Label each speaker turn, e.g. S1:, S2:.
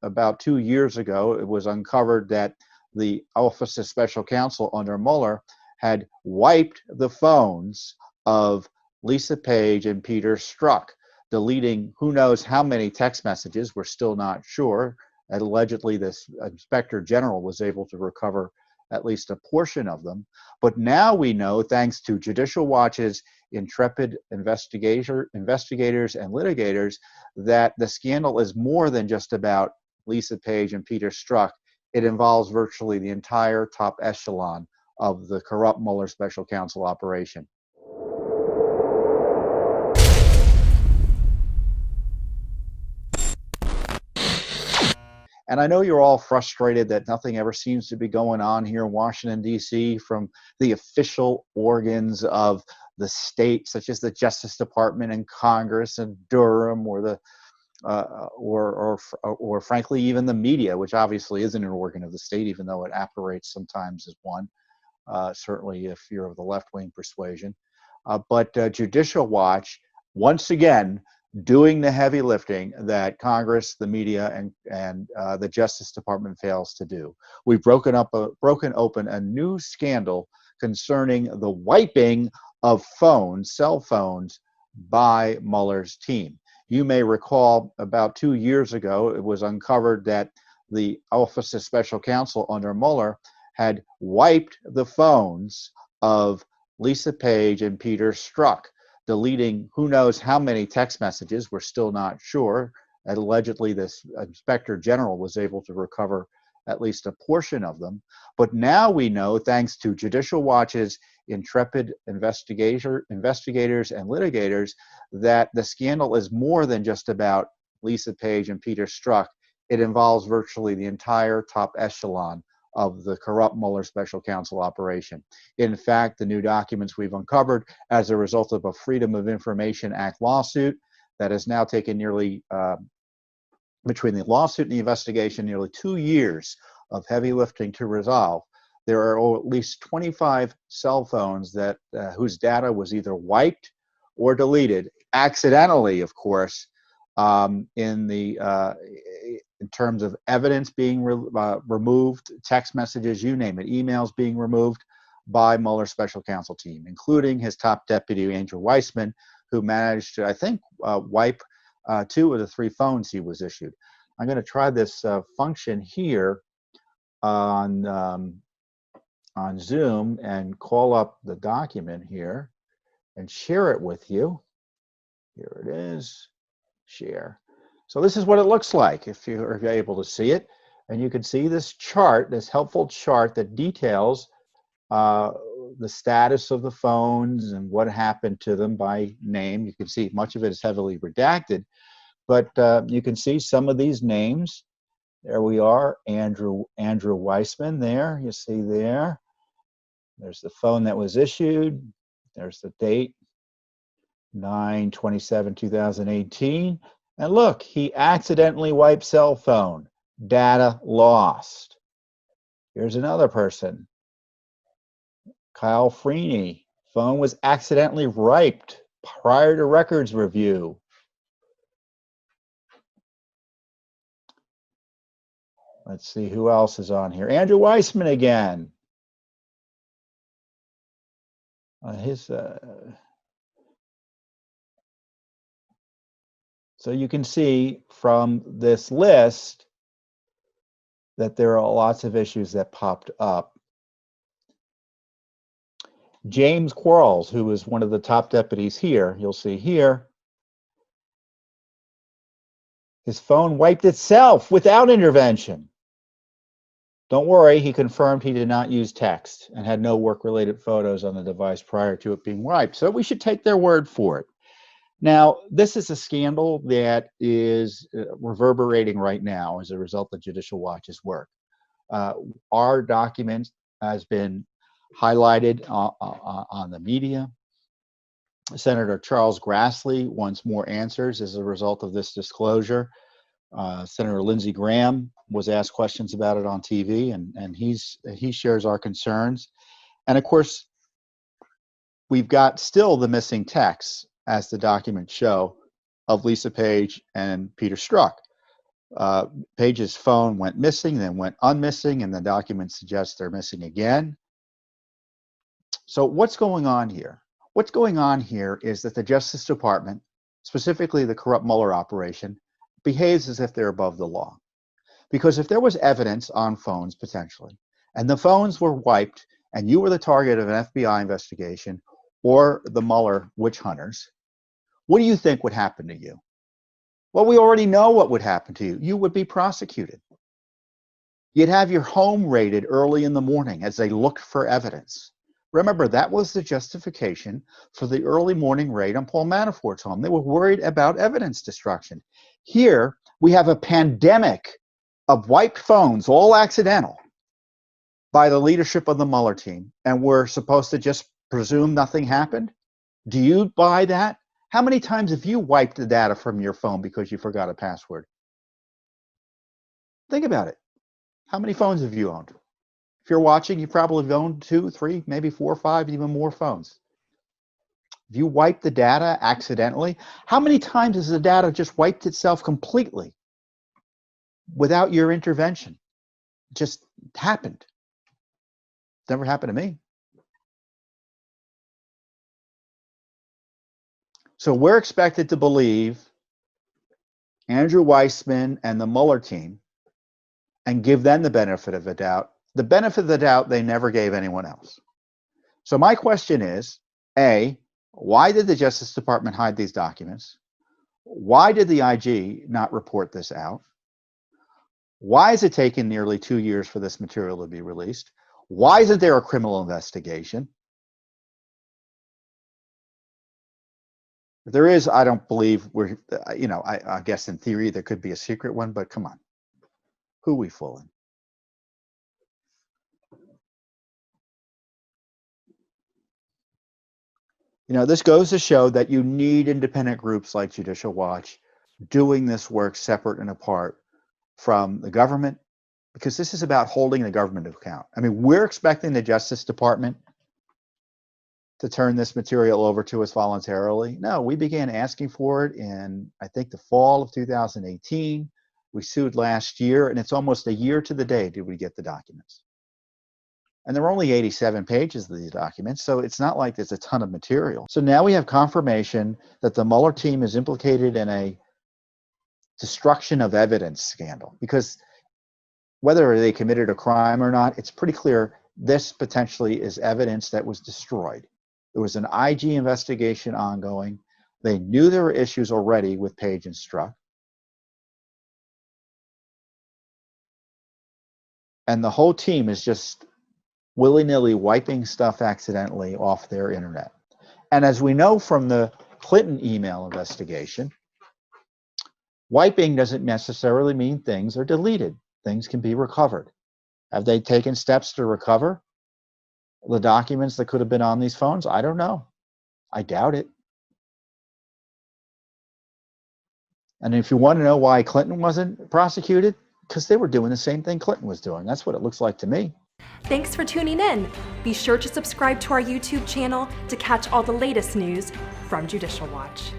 S1: About 2 years ago, it was uncovered that the Office of Special Counsel under Mueller had wiped the phones of Lisa Page and Peter Strzok, deleting who knows how many text messages. We're still not sure. And allegedly, this inspector general was able to recover at least a portion of them. But now we know, thanks to Judicial Watch's intrepid investigators and litigators, that the scandal is more than just about Lisa Page and Peter Strzok. It involves virtually the entire top echelon of the corrupt Mueller special counsel operation. And I know you're all frustrated that nothing ever seems to be going on here in Washington, D.C. from the official organs of the state, such as the Justice Department and Congress and Durham, or the or frankly even the media, which obviously isn't an organ of the state, even though it operates sometimes as one. Certainly, if you're of the left-wing persuasion. But Judicial Watch, once again, doing the heavy lifting that Congress, the media, and the Justice Department fails to do. We've broken open a new scandal concerning the wiping of phones, cell phones, by Mueller's team. You may recall about 2 years ago, it was uncovered that the Office of Special Counsel under Mueller had wiped the phones of Lisa Page and Peter Strzok, deleting who knows how many text messages. We're still not sure. And allegedly, this inspector general was able to recover at least a portion of them. But now we know, thanks to Judicial Watch's intrepid investigators and litigators, that the scandal is more than just about Lisa Page and Peter Strzok. It involves virtually the entire top echelon of the corrupt Mueller special counsel operation. In fact, the new documents we've uncovered as a result of a Freedom of Information Act lawsuit that has now taken nearly, between the lawsuit and the investigation, nearly 2 years of heavy lifting to resolve. There are at least 25 cell phones that whose data was either wiped or deleted, accidentally, of course, in terms of evidence being removed, text messages, you name it, emails being removed by Mueller's special counsel team, including his top deputy, Andrew Weissman, who managed to, I think, wipe 2 of the 3 phones he was issued. I'm going to try this function here on Zoom and call up the document here and share it with you. Here it is, share. So this is what it looks like if you're able to see it. And you can see this chart, this helpful chart that details the status of the phones and what happened to them by name. You can see much of it is heavily redacted, but you can see some of these names. There we are, Andrew Weissman there, you see there. There's the phone that was issued. There's the date, 9/27/2018. And look, he accidentally wiped cell phone, data lost. Here's another person, Kyle Freeney. Phone was accidentally wiped prior to records review. Let's see who else is on here. Andrew Weissman again. So you can see from this list that there are lots of issues that popped up. James Quarles, who was one of the top deputies here, you'll see here, his phone wiped itself without intervention. Don't worry, he confirmed he did not use text and had no work-related photos on the device prior to it being wiped. So we should take their word for it. Now, this is a scandal that is reverberating right now as a result of Judicial Watch's work. Our document has been highlighted on the media. Senator Charles Grassley wants more answers as a result of this disclosure. Senator Lindsey Graham was asked questions about it on TV, and he shares our concerns. And of course, we've got still the missing texts, as the documents show, of Lisa Page and Peter Strzok. Page's phone went missing, then went unmissing, and the documents suggest they're missing again. So what's going on here? What's going on here is that the Justice Department, specifically the corrupt Mueller operation, behaves as if they're above the law. Because if there was evidence on phones, potentially, and the phones were wiped, and you were the target of an FBI investigation or the Mueller witch hunters, what do you think would happen to you? Well, we already know what would happen to you. You would be prosecuted. You'd have your home raided early in the morning as they looked for evidence. Remember, that was the justification for the early morning raid on Paul Manafort's home. They were worried about evidence destruction. Here, we have a pandemic of wiped phones, all accidental, by the leadership of the Mueller team, and we're supposed to just presume nothing happened? Do you buy that? How many times have you wiped the data from your phone because you forgot a password? Think about it. How many phones have you owned? If you're watching, you probably have owned 2, 3, maybe 4, 5, even more phones. If you wipe the data accidentally, how many times has the data just wiped itself completely without your intervention? It just happened. Never happened to me. So we're expected to believe Andrew Weissman and the Mueller team and give them the benefit of the doubt. The benefit of the doubt they never gave anyone else. So my question is, A, why did the Justice Department hide these documents? Why did the IG not report this out? Why has it taken nearly 2 years for this material to be released? Why isn't there a criminal investigation? If there is, I don't believe we're, I guess in theory there could be a secret one, but come on. Who are we fooling? This goes to show that you need independent groups like Judicial Watch doing this work separate and apart from the government, because this is about holding the government to account. I mean, we're expecting the Justice Department to turn this material over to us voluntarily. No, we began asking for it in, I think, the fall of 2018. We sued last year, and it's almost a year to the day did we get the documents. And there are only 87 pages of these documents, so it's not like there's a ton of material. So now we have confirmation that the Mueller team is implicated in a destruction of evidence scandal, because whether they committed a crime or not, it's pretty clear this potentially is evidence that was destroyed. There was an IG investigation ongoing. They knew there were issues already with Page and Strzok. And the whole team is just willy-nilly wiping stuff accidentally off their internet. And as we know from the Clinton email investigation, wiping doesn't necessarily mean things are deleted. Things can be recovered. Have they taken steps to recover the documents that could have been on these phones? I don't know. I doubt it. And if you want to know why Clinton wasn't prosecuted, because they were doing the same thing Clinton was doing. That's what it looks like to me.
S2: Thanks for tuning in. Be sure to subscribe to our YouTube channel to catch all the latest news from Judicial Watch.